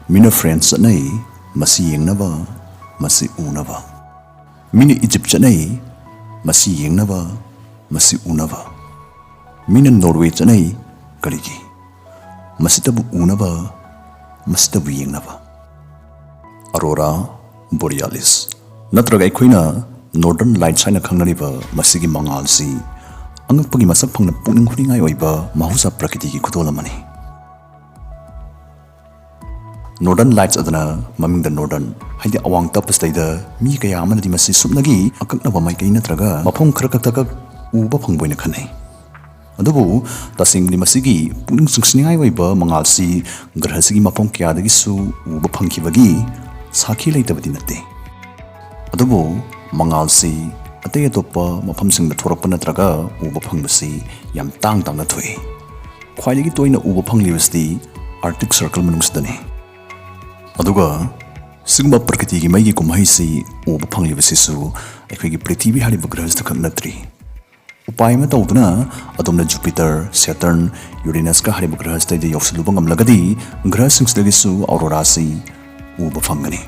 ꯃꯤꯅ ꯐ꯭ꯔꯦꯟꯁ ꯆꯠꯅꯩ ꯃꯁꯤ ꯌꯦꯡꯅꯕ ꯃꯁꯤ ꯎꯅꯕ ꯃꯤꯅ ꯏꯖꯤꯞ ꯆꯠꯅꯩ ꯃꯁꯤ ꯌꯦꯡꯅꯕ ꯃꯁꯤ ꯎꯅꯕ ꯃꯤꯅ ꯅꯣꯔꯋꯦ ꯆꯠꯅꯩ ꯀꯔꯤꯒꯤ ꯃꯁꯤꯇꯕꯨ ꯎꯅꯕ ꯃꯁꯤꯇꯕꯨ ꯌꯦꯡꯅꯕ ꯑꯔꯣꯔꯥ ꯕꯣꯔꯤꯌꯥꯂꯤꯁ ꯅꯠꯇ꯭ꯔꯒ ꯑꯩꯈꯣꯏꯅ ꯅꯣꯔꯗꯔꯟ ꯂꯥꯏꯠꯁ ꯍꯥꯏꯅ ꯈꯪꯅꯔꯤꯕ ꯃꯁꯤꯒꯤ ꯃꯉꯥꯜꯁꯤ ꯑꯉꯛꯄꯒꯤ ꯃꯁꯛ ꯐꯪꯅ ꯄꯨꯛꯅꯤꯡ ꯍꯨꯅꯤꯡꯉꯥꯏ ꯑꯣꯏꯕ ꯃꯍꯧꯁꯥ ꯄ꯭ꯔꯀꯤꯇꯤꯒꯤ ꯈꯨꯗꯣꯜ ꯑꯃꯅꯤ ꯅꯣꯔꯗꯔꯟ ꯂꯥꯏꯠꯁ ꯑꯗꯨꯅ ꯃꯃꯤꯡꯗ ꯅꯣꯔꯗꯔꯟ ꯍꯥꯏꯗꯤ ꯑꯋꯥꯡ ꯇꯞꯄꯁꯤꯗꯩꯗ ꯃꯤ ꯀꯌꯥ ꯑꯃꯅꯗꯤ ꯃꯁꯤ ꯁꯨꯞꯅꯒꯤ ꯑꯀꯛꯅꯕ ꯃꯥꯏꯀꯩ ꯅꯠꯇ꯭ꯔꯒ ꯃꯐꯝ ꯈꯔ ꯈꯛꯇꯈꯛ ꯎꯕ ꯐꯪꯕ ꯑꯣꯏꯅ ꯈꯟꯅꯩ ꯑꯗꯨꯕꯨ ꯇꯁꯦꯡꯕꯗꯤ ꯃꯁꯤꯒꯤ ꯄꯨꯛꯅꯤꯡ ꯆꯤꯡꯁꯤꯟꯅꯤꯡꯉꯥꯏ ꯑꯣꯏꯕ ꯃꯉꯥꯜꯁꯤ ꯒ꯭ꯔꯍꯁꯤꯒꯤ ꯃꯐꯝ ꯀꯌꯥꯗꯒꯤꯁꯨ ꯎꯕ ꯐꯪꯈꯤꯕꯒꯤ ꯁꯥꯈꯤ ꯂꯩꯇꯕꯗꯤ ꯅꯠꯇꯦ ꯑꯗꯨꯕꯨ ꯃꯉꯥꯜꯁꯤ ꯑꯇꯩ ꯑꯇꯣꯞꯄ ꯃꯐꯝꯁꯤꯡꯗ ꯊꯣꯔꯛꯄ ꯅꯠꯇ꯭ꯔꯒ ꯎꯕ ꯐꯪꯕꯁꯤ ꯌꯥꯝ ꯇꯥꯡꯅ ꯊꯣꯛꯏ ꯈ꯭ꯋꯥꯏꯗꯒꯤ ꯇꯣꯏꯅ ꯎꯕ ꯐꯪꯂꯤꯕꯁꯤ ꯑꯥꯔꯛꯇꯤꯛ ꯁꯔꯀꯜ ꯃꯅꯨꯡꯁꯤꯗꯅꯤ ꯑꯗꯨꯒ ꯁꯤꯒꯨꯝꯕ ꯄ꯭ꯔꯀꯤꯇꯤꯒꯤ ꯃꯩꯒꯤ ꯀꯨꯝꯍꯩꯁꯤ ꯎꯕ ꯐꯪꯂꯤꯕꯁꯤꯁꯨ ꯑꯩꯈꯣꯏꯒꯤ ꯄ꯭ꯔꯤꯊꯤꯕꯤ ꯍꯥꯏꯔꯤꯕ ꯒ꯭ꯔꯍꯁꯤꯗ ꯈꯛ ꯅꯠꯇ꯭ꯔꯤ ꯎꯄꯥꯏ ꯑꯃ ꯇꯧꯗꯨꯅ ꯑꯗꯣꯝꯅ ꯖꯨꯄꯤꯇꯔ ꯁꯦꯇꯔꯟ ꯌꯨꯔꯦꯅꯁꯀ ꯍꯥꯏꯔꯤꯕ ꯒ꯭ꯔꯍꯁꯤꯗꯩꯗ ꯌꯧꯁꯤꯜꯂꯨꯕ ꯉꯝꯂꯒꯗꯤ ꯒ꯭ꯔꯍꯁꯤꯡꯁꯤꯗꯒꯤꯁꯨ ꯑꯧꯔꯣꯔꯥꯁꯤ ꯎꯕ ꯐꯪꯒꯅꯤ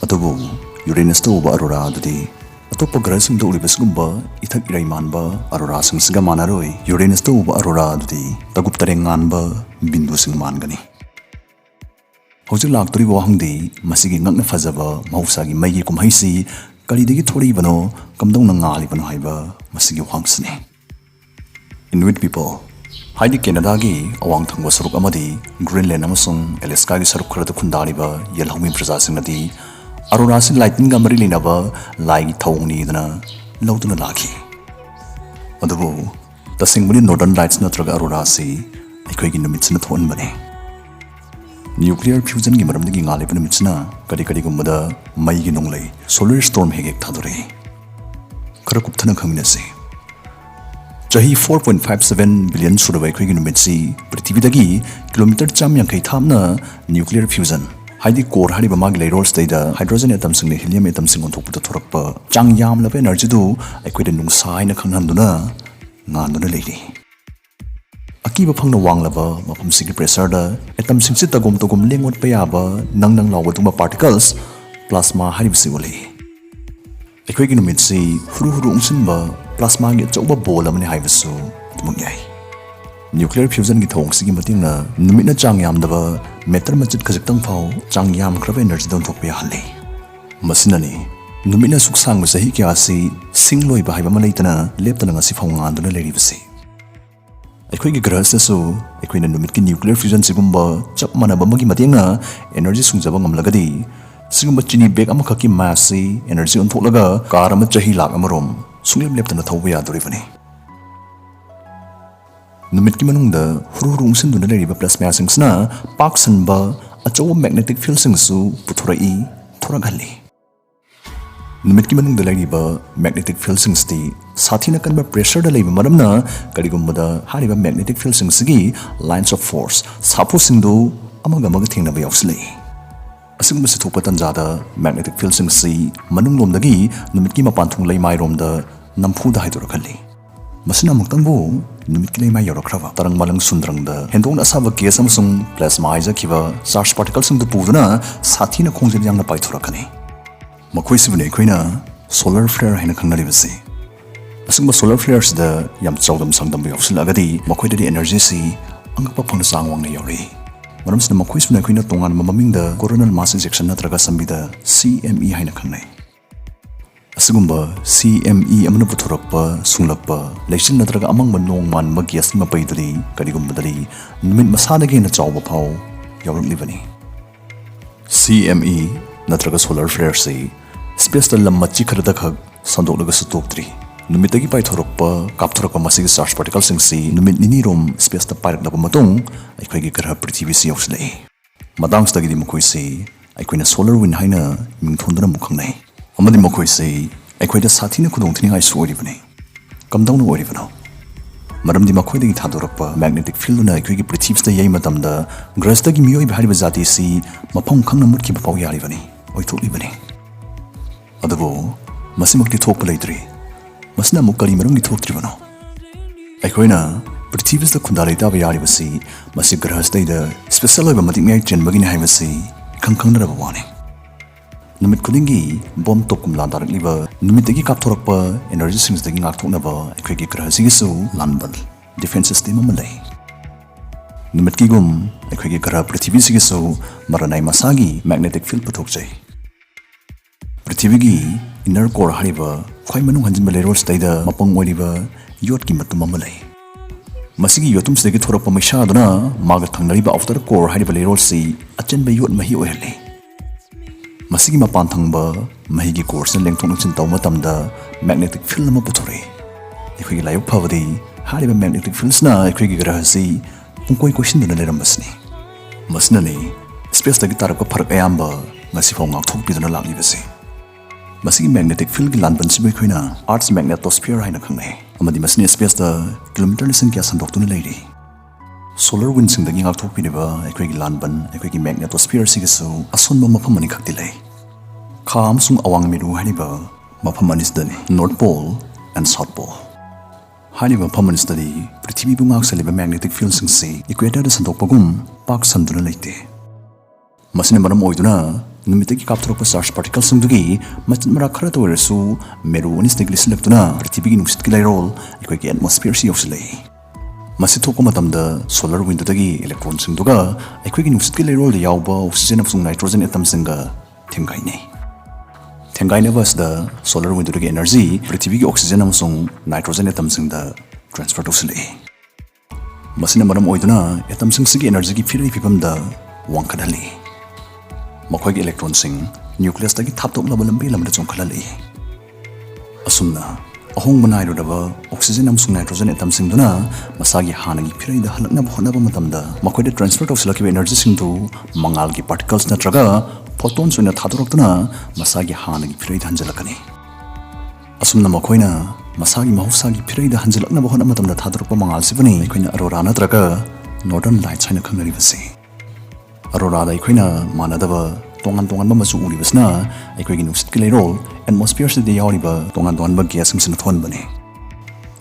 ꯑꯗꯨꯕꯨ ꯌꯨꯔꯦꯅꯁꯇ ꯎꯕ ꯑꯔꯣꯔꯥ ꯑꯗꯨꯗꯤ ꯑꯇꯣꯞꯄ ꯒ꯭ꯔꯍꯁꯤꯡꯗ ꯎꯔꯤꯕ ꯁꯤꯒꯨꯝꯕ ꯏꯊꯛ ꯏꯔꯩ ꯃꯥꯟꯕ ꯑꯔꯣꯔꯥꯁꯤꯡꯁꯤꯒ ꯃꯥꯟꯅꯔꯣꯏ ꯌꯨꯔꯦꯅꯁꯇ ꯎꯕ ꯑꯔꯣꯔꯥ ꯑꯗꯨꯗꯤ ꯇꯒꯨꯞ ꯇꯔꯦꯡ ꯉꯥꯟꯕ ꯕꯤꯟꯗꯨꯁꯤꯡ ꯃꯥꯟꯒꯅꯤ ꯍꯧꯖꯤꯛ ꯂꯥꯛꯇꯣꯔꯤꯕ ꯋꯥꯍꯪꯗꯤ ꯃꯁꯤꯒꯤ ꯉꯛꯅ ꯐꯖꯕ ꯃꯍꯧꯁꯥꯒꯤ ꯃꯩꯒꯤ ꯀꯨꯝꯍꯩꯁꯤ ꯀꯔꯤꯗꯒꯤ ꯊꯣꯔꯛꯏꯕꯅꯣ ꯀꯝꯗꯧꯅ ꯉꯥꯜꯂꯤꯕꯅꯣ ꯍꯥꯏꯕ ꯃꯁꯤꯒꯤ ꯋꯥꯍꯪꯁꯤꯅꯤ ꯏꯟꯋꯤꯠ ꯄꯤꯄꯜ ꯍꯥꯏꯗꯤ ꯀꯦꯅꯗꯥꯒꯤ ꯑꯋꯥꯡ ꯊꯪꯕ ꯁꯔꯨꯛ ꯑꯃꯗꯤ ꯒ꯭ꯔꯤꯟꯂꯦꯟ ꯑꯃꯁꯨꯡ ꯑꯦꯂꯦꯁꯀꯥꯒꯤ ꯁꯔꯨꯛ ꯈꯔꯗ ꯈꯨꯟꯗꯥꯔꯤꯕ ꯌꯦꯜꯍꯧꯃꯤ ꯄ꯭ꯔꯖꯥꯁꯤꯡꯅꯗꯤ ꯑꯔꯣꯔꯥꯁꯤ ꯂꯥꯏꯇꯤꯟꯒ ꯃꯔꯤ ꯂꯩꯅꯕ ꯂꯥꯏꯒꯤ ꯊꯧꯑꯣꯡꯅꯤꯗꯅ ꯂꯧꯗꯨꯅ ꯂꯥꯛꯈꯤ ꯑꯗꯨꯕꯨ ꯇꯁꯦꯡꯕꯗꯤ ꯅꯣꯔꯗꯔꯟ ꯂꯥꯏꯠꯁ ꯅꯠꯇ꯭ꯔꯒ ꯑꯔꯣꯔꯥꯁꯤ ꯑꯩꯈꯣꯏꯒꯤ ꯅꯨꯃꯤꯠꯁꯤꯅ ꯊꯣꯛꯍꯟꯕꯅꯤ ꯅ꯭ꯌꯨꯀ꯭ꯂꯤꯌꯔ ꯐ꯭ꯌꯨꯖꯟꯒꯤ ꯃꯔꯝꯗꯒꯤ ꯉꯥꯜꯂꯤꯕ ꯅꯨꯃꯤꯠꯁꯤꯅ ꯀꯔꯤꯒꯨꯝꯕꯗ ꯃꯩꯒꯤ ꯅꯣꯡꯂꯩ ꯁꯣꯂꯔ ꯁ꯭ꯇꯣꯔꯝ ꯍꯦꯛ ꯊꯥꯗꯣꯔꯛꯏ ꯈꯔ ꯀꯨꯞꯊꯅ ꯈꯪꯃꯤꯟꯅꯁꯤ ꯆꯍꯤ 4.57 ꯕꯤꯂꯤꯌꯟ ꯁꯨꯔꯕ ꯑꯩꯈꯣꯏꯒꯤ ꯅꯨꯃꯤꯠꯁꯤ ꯄ꯭ꯔꯤꯊꯤꯕꯤꯗꯒꯤ ꯀꯤꯂꯣꯃꯤꯇꯔ 150 ꯊꯥꯞꯅ ꯅ꯭ꯌꯨꯀ꯭ꯂꯤꯌꯔ ꯐ꯭ꯌꯨꯖꯟ ꯍꯥꯏꯗꯤ ꯀꯣꯔ ꯍꯥꯏꯔꯤꯕ ꯃꯥꯒꯤ ꯂꯩꯔꯣꯜꯁꯤꯗꯩꯗ ꯍꯥꯏꯗ꯭ꯔꯣꯖꯟ ꯑꯦꯇꯝꯁꯤꯡꯅ ꯍꯤꯂꯤꯌꯝ ꯑꯦꯇꯝꯁꯤꯡ ꯑꯣꯟꯊꯣꯛꯄꯗ ꯊꯣꯔꯛꯄ ꯆꯥꯡ ꯌꯥꯝꯂꯕ ꯑꯦꯅꯔꯖꯤꯗꯨ ꯑꯩꯈꯣꯏꯗ ꯅꯨꯡꯁꯥ ꯍꯥꯏꯅ ꯈꯪꯍꯟꯗꯨꯅ ꯉꯥꯟꯗꯨꯅ ꯂꯩꯔꯤ ꯑꯀꯤꯕ ꯐꯪꯅ ꯋꯥꯡꯂꯕ ꯃꯐꯝꯁꯤꯒꯤ ꯄ꯭ꯔꯦꯁꯔꯗ ꯑꯦꯇꯝꯁꯤꯡꯁꯤ ꯇꯒꯣꯝ ꯇꯒꯣꯝ ꯂꯦꯡ-ꯑꯣꯠꯄ ꯌꯥꯕ ꯅꯪ ꯂꯥꯎꯕ ꯑꯗꯨꯒꯨꯝꯕ ꯄꯥꯔꯇꯤꯀꯜꯁ ꯄ꯭ꯂꯥꯁꯃꯥ ꯍꯥꯏꯔꯤꯕꯁꯤ ꯑꯣꯜꯂꯤ ꯑꯩꯈꯣꯏꯒꯤ ꯅꯨꯃꯤꯠꯁꯤ ꯍꯨꯔꯨ ꯎꯪꯁꯤꯟꯕ ꯄ꯭ꯂꯥꯁꯃꯥꯒꯤ ꯑꯆꯧꯕ ꯕꯣꯜ ꯑꯃꯅꯤ ꯍꯥꯏꯕꯁꯨ ꯑꯗꯨꯃꯛ ꯌꯥꯏ ꯅ꯭ꯌꯨꯀ꯭ꯂꯤꯌꯔ ꯐ꯭ꯌꯨꯖꯟꯒꯤ ꯊꯧꯑꯣꯡꯁꯤꯒꯤ ꯃꯇꯦꯡꯅ ꯅꯨꯃꯤꯠꯅ ꯆꯥꯡ ꯌꯥꯝꯗꯕ ꯃꯦꯇꯔ ꯃꯆꯤꯠ ꯈꯖꯤꯛꯇꯪ ꯐꯥꯎ ꯆꯥꯡ ꯌꯥꯝꯈ꯭ꯔꯕ ꯑꯦꯅꯔꯖꯤꯗ ꯑꯣꯟꯊꯣꯛꯄ ꯌꯥꯍꯜꯂꯤ ꯃꯁꯤꯅꯅꯤ ꯅꯨꯃꯤꯠꯅ ꯁꯨꯛ ꯁꯥꯡꯕ ꯆꯍꯤ ꯀꯌꯥ ꯑꯁꯤ ꯁꯤꯡ ꯂꯣꯏꯕ ꯍꯥꯏꯕ ꯑꯃ ꯂꯩꯇꯅ ꯂꯦꯞꯇꯅ ꯉꯁꯤ ꯐꯥꯎ ꯉꯥꯟꯗꯨꯅ ꯂꯩꯔꯤꯕꯁꯤ ꯑꯩꯈꯣꯏꯒꯤ ꯒ꯭ꯔꯍꯁꯤꯗꯁꯨ ꯑꯩꯈꯣꯏꯅ ꯅꯨꯃꯤꯠꯀꯤ ꯅ꯭ꯌꯨꯀ꯭ꯂꯤꯌꯔ ꯐ꯭ꯌꯨꯖꯟꯁꯤꯒꯨꯝꯕ ꯆꯞ ꯃꯥꯟꯅꯕ ꯑꯃꯒꯤ ꯃꯇꯦꯡꯅ ꯑꯦꯅꯔꯖꯤ ꯁꯨꯡꯖꯕ ꯉꯝꯂꯒꯗꯤ ꯁꯤꯒꯨꯝꯕ ꯆꯤꯅꯤ ꯕꯦꯒ ꯑꯃꯈꯛꯀꯤ ꯃꯥꯁꯁꯤ ꯑꯦꯅꯔꯖꯤ ꯑꯣꯟꯊꯣꯛꯂꯒ ꯀꯥꯔ ꯑꯃ ꯆꯍꯤ ꯂꯥꯛ ꯑꯃꯔꯣꯝ ꯁꯨꯡꯂꯦꯞ ꯂꯦꯞꯇꯅ ꯊꯧꯕ ꯌꯥꯗꯣꯔꯤꯕꯅꯤ ꯅꯨꯃꯤꯠꯀꯤ ꯃꯅꯨꯡꯗ ꯍꯨꯔꯨ ꯎꯪꯁꯤꯟꯗꯨꯅ ꯂꯩꯔꯤꯕ ꯄ꯭ꯂꯥꯁꯃꯥꯁꯤꯡꯁꯤꯅ ꯄꯥꯛ ꯁꯟꯕ ꯑꯆꯧꯕ ꯃꯦꯒꯅꯦꯇꯤꯛ ꯐꯤꯜꯁꯤꯡꯁꯨ ꯄꯨꯊꯣꯔꯛꯏ ꯊꯣꯔꯛꯍꯜꯂꯤ ꯅꯨꯃꯤꯠꯀꯤ ꯃꯅꯨꯡꯗ ꯂꯩꯔꯤꯕ ꯃꯦꯒꯅꯦꯇꯤꯛ ꯐꯤꯜꯁꯤꯡꯁꯤꯗꯤ ꯁꯥꯊꯤꯅ ꯀꯟꯕ ꯄ꯭ꯔꯦꯁꯔꯗ ꯂꯩꯕ ꯃꯔꯝꯅ ꯀꯔꯤꯒꯨꯝꯕꯗ ꯍꯥꯏꯔꯤꯕ ꯃꯦꯒꯅꯦꯇꯤꯛ ꯐꯤꯜꯁꯤꯡꯁꯤꯒꯤ ꯂꯥꯏꯟꯁ ꯑꯣꯐ ꯐꯣꯔꯁ ꯁꯥꯐꯨꯁꯤꯡꯗꯨ ꯑꯃꯒ ꯊꯦꯡꯅꯕ ꯌꯥꯎꯁꯤꯜꯂꯛꯏ ꯑꯁꯤꯒꯨꯝꯕ ꯊꯣꯛꯄ ꯇꯟꯖꯥꯗ ꯃꯦꯒꯅꯦꯇꯤꯛ ꯐꯤꯜꯁꯤꯡꯁꯤ ꯃꯅꯨꯡꯂꯣꯝꯗꯒꯤ ꯅꯨꯃꯤꯠꯀꯤ ꯃꯄꯥꯟꯊꯣꯡ ꯂꯩꯃꯥꯏꯔꯣꯝꯗ ꯅꯝꯐꯨꯗ ꯍꯥꯏꯗꯣꯔꯛꯍꯜꯂꯤ ꯃꯁꯤꯅ ꯑꯃꯨꯛꯇꯪꯕꯨ ꯅꯨꯃꯤꯠꯀꯤ ꯂꯩꯃꯥꯏ ꯌꯧꯔꯛꯈ꯭ꯔꯕ ꯇꯔꯪ ꯃꯥꯂꯪ ꯁꯨꯟꯗ꯭ꯔꯪꯗ ꯍꯦꯟꯗꯣꯛꯅ ꯑꯁꯥꯕ ꯒꯦꯁ ꯑꯃꯁꯨꯡ ꯄ꯭ꯂꯥꯁꯃꯥ ꯍꯥꯏꯖꯈꯤꯕ ꯆꯥꯔꯖ ꯄꯥꯔꯇꯤꯀꯜꯁꯤꯡꯗꯨ ꯄꯨꯗꯨꯅ ꯁꯥꯊꯤꯅ ꯈꯣꯡꯖꯦꯜ ꯌꯥꯡꯅ ꯄꯥꯏꯊꯣꯔꯛꯀꯅꯤ ꯃꯈꯣꯏꯁꯤꯕꯨꯅꯤ ꯑꯩꯈꯣꯏꯅ ꯁꯣꯂꯔ ꯐ꯭ꯂꯦꯌꯔ ꯍꯥꯏꯅ ꯈꯪꯅꯔꯤꯕꯁꯤ ꯑꯁꯤꯒꯨꯝꯕ ꯁꯣꯂꯔ ꯐ꯭ꯂꯦꯌꯔꯁꯤꯗ ꯌꯥꯝ ꯆꯥꯎꯗꯝ ꯁꯥꯡꯗꯝꯕ ꯌꯥꯎꯁꯤꯜꯂꯛꯑꯒꯗꯤ ꯃꯈꯣꯏꯗꯗꯤ ꯑꯦꯅꯔꯖꯤꯁꯤ ꯑꯉꯛꯄ ꯐꯪꯅ ꯆꯥꯡ ꯋꯥꯡꯅ ꯌꯧꯔꯛꯏ ꯃꯔꯝꯁꯤꯅ ꯃꯈꯣꯏꯁꯤꯅ ꯑꯩꯈꯣꯏꯅ ꯇꯣꯉꯥꯟꯕ ꯃꯃꯤꯡꯗ ꯀꯣꯔꯣꯅꯜ ꯃꯥꯁ ꯏꯟꯖꯦꯛꯁꯟ ꯅꯠꯇ꯭ꯔꯒ ꯁꯝꯕꯤꯗ CME ꯍꯥꯏꯅ ꯈꯪꯅꯩ ꯑꯁꯤꯒꯨꯝꯕ CME ꯑꯃꯅ ꯄꯨꯊꯣꯔꯛꯄ ꯁꯨꯡꯂꯛꯄ ꯂꯩꯆꯤꯜ ꯅꯠꯇ꯭ꯔꯒ ꯑꯃꯪꯕ ꯅꯣꯡ ꯃꯥꯟꯕ ꯒ꯭ꯌꯥꯁꯀꯤ ꯃꯄꯩꯗꯨꯗꯤ ꯀꯔꯤꯒꯨꯝꯕꯗꯗꯤ ꯅꯨꯃꯤꯠ ꯃꯁꯥꯗꯒꯤ ꯍꯦꯟꯅ ꯆꯥꯎꯕ ꯐꯥꯎ ꯌꯥꯎꯔꯛꯂꯤꯕꯅꯤ CME ꯅꯠꯇ꯭ꯔꯒ ꯁꯣꯂꯔ ꯐ꯭ꯂꯦꯌꯔꯁꯤ ꯁ꯭ꯄꯦꯁꯇ ꯂꯝ ꯃꯆꯤ ꯈꯔꯗꯈꯛ ꯁꯟꯗꯣꯛꯂꯒꯁꯨ ꯇꯣꯛꯇ꯭ꯔꯤ ꯅꯨꯃꯤꯠꯇꯒꯤ ꯄꯥꯏꯊꯣꯔꯛꯄ ꯀꯥꯞꯊꯣꯔꯛꯄ ꯃꯁꯤꯒꯤ ꯆꯥꯔꯖ ꯄꯥꯔꯇꯤꯀꯜꯁꯤꯡꯁꯤ ꯅꯨꯃꯤꯠ ꯅꯤꯅꯤꯔꯣꯝ ꯁ꯭ꯄꯦꯁꯇ ꯄꯥꯏꯔꯛꯂꯕ ꯃꯇꯨꯡ ꯑꯩꯈꯣꯏꯒꯤ ꯒ꯭ꯔꯍ ꯄ꯭ꯔꯤꯊꯤꯕꯤꯁꯤ ꯌꯧꯁꯤꯜꯂꯛꯏ ꯃꯇꯥꯡꯁꯤꯗꯒꯤꯗꯤ ꯃꯈꯣꯏꯁꯤ ꯑꯩꯈꯣꯏꯅ ꯁꯣꯂꯔ ꯋꯤꯟ ꯍꯥꯏꯅ ꯃꯤꯡꯊꯣꯟꯗꯨꯅ ꯑꯃꯨꯛ ꯈꯪꯅꯩ ꯑꯃꯗꯤ ꯃꯈꯣꯏꯁꯤ ꯑꯩꯈꯣꯏꯗ ꯁꯥꯊꯤꯅ ꯈꯨꯗꯣꯡꯊꯤꯅꯤꯡꯉꯥꯏꯁꯨ ꯑꯣꯏꯔꯤꯕꯅꯤ ꯀꯝꯗꯧꯅ ꯑꯣꯏꯔꯤꯕꯅꯣ ꯃꯔꯝꯗꯤ ꯃꯈꯣꯏꯗꯒꯤ ꯊꯥꯗꯣꯔꯛꯄ ꯃꯦꯒꯅꯦꯇꯤꯛ ꯐꯤꯜꯗꯨꯅ ꯑꯩꯈꯣꯏꯒꯤ ꯄ꯭ꯔꯤꯊꯤꯕꯤꯁꯤꯗ ꯌꯩ ꯃꯇꯝꯗ ꯒ꯭ꯔꯍꯁꯤꯗꯒꯤ ꯃꯤꯑꯣꯏꯕ ꯍꯥꯏꯔꯤꯕ ꯖꯥꯇꯤꯁꯤ ꯃꯐꯝ ꯈꯪꯅ ꯃꯨꯠꯈꯤꯕ ꯐꯥꯎ ꯌꯥꯔꯤꯕꯅꯤ ꯑꯣꯏꯊꯣꯛꯂꯤꯕꯅꯤ ꯑꯗꯨꯕꯨ ꯃꯁꯤꯃꯛꯇꯤ ꯊꯣꯛꯄ ꯂꯩꯇ꯭ꯔꯤ ꯃꯁꯤꯅ ꯑꯃꯨꯛ ꯀꯔꯤ ꯃꯔꯝꯒꯤ ꯊꯣꯛꯇ꯭ꯔꯤꯕꯅꯣ ꯑꯩꯈꯣꯏꯅ Prithivista khunda leitaba yaribasi masi grahastayda special oiba matik ngai chenbagini haibasi khangkhangraba wani. Numit khudingi bom tokum la darakliba numitagi kapthorakpa energy singsdagi ngakthoknaba aikhoi grahasigisu lanbal defense system ama lei. Numit kigum aikhoi grah prithivisigisu maranai masagi magnetic field puthokjai. Prithivigi inner core hariba khwai manung hanjinba lerol staida mapang oiriba yot ki matum ama lei. Masigi yotum sidagi thorakpa maishaduna maga thangnariba outer core hariba lerol si achenba yot mahi oihale. Masigi mapan thangba mahigi course na lengthok nungchin taw matamda magnetic field ama puthore. Aikhoi layok phavadi hariba magnetic fields na aikhoi grahasi pungkoi koisinduna lerambasni. Masnani space dagi tarakpa pharak ayamba ngasifaw ngakthokpiduna laklibasi. Masigi magnetic field gi lanban sibai khoina Earth's magnetosphere haina khangnai. Amadi masni space da kilometer lisan kya sandoktuna leiri. Solar wind singdagi ngakthokpiniba aikhoi gi lanban aikhoi gi magnetosphere sigisu asonba mafam ani khakti lei. Kha amsung awang miru haniba mafam anisdani North Pole and South Pole. Haniba mafam anisdani Prithvi bu ngaksaliba magnetic field singsi equator da sandokpagum pak sanduna leite. Masini maram oiduna numitagi kapthorakpa charged particles singdugi machin mara khara toirasu meru anisdagi lislaktuna Prithvi gi nungsit ki lairol aikhoi gi atmosphere si yosilei. Masi thokpa matamda solar wind dagi electron singduga aikhoi gi nungsit ki lairol da yawba oxygen amsung nitrogen atom singa thengainei. Thengaina basda solar wind dagi energy Prithvi gi oxygen amsung nitrogen atom singda transfer tosilei. Masina maram oiduna atom singsi gi energy gi phirai phibamda wangkhadali. Makhoi gi electron sing nucleus dagi thaptoklaba lambi lamda chongkhalali. Asumna ahong banairu daba oxygen amsung nitrogen atom singduna masagi hanagi phirai da halakna bhonaba matamda makhoi da transfer tosilaki energy singdu mangal gi particles natraga photons oina thadoroktuna masagi hanagi phirai da hanjalakani. Asumna makhoina masagi mahusagi phirai da hanjalakna bhona matamda thadorokpa mangal sibani aikhoina aurora natraga northern lights haina khangnari basi. Aurora da aikhoina manadaba tongan ba machu uribasna aikhoi gi nungsit ki lairol atmosphere sidi yawriba tongan ba gas singsin thon bane.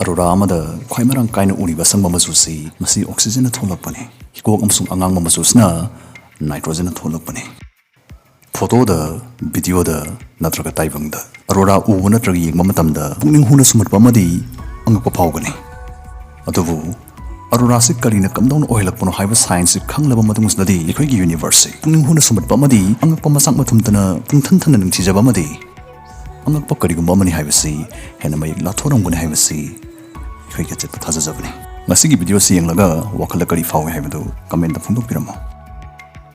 Aurora amada khwai marang kaina uriba sangba machu si masi oxygen na tholak bane. Hikok amsung angang ba machu sna nitrogen na tholak bane. Photo da video da natraga taibang da aurora u natraga yengma matamda pungning huna sumatpa madi angakpa phawgani. Adubu Aurora se karina kamdong oilakpono haiba science khanglaba matungsnadi aikhoi gi universe pungning huna sumatpa madi angakpa masak mathumtana pungthan ningthijaba madi angakpa karigumba mani haibasi hena mayik lathoranguni haibasi aikhoi gi chetpa thajajabani. Masigi video se yenglaga wakhala kari fawe haibadu comment da phungdokpiramo.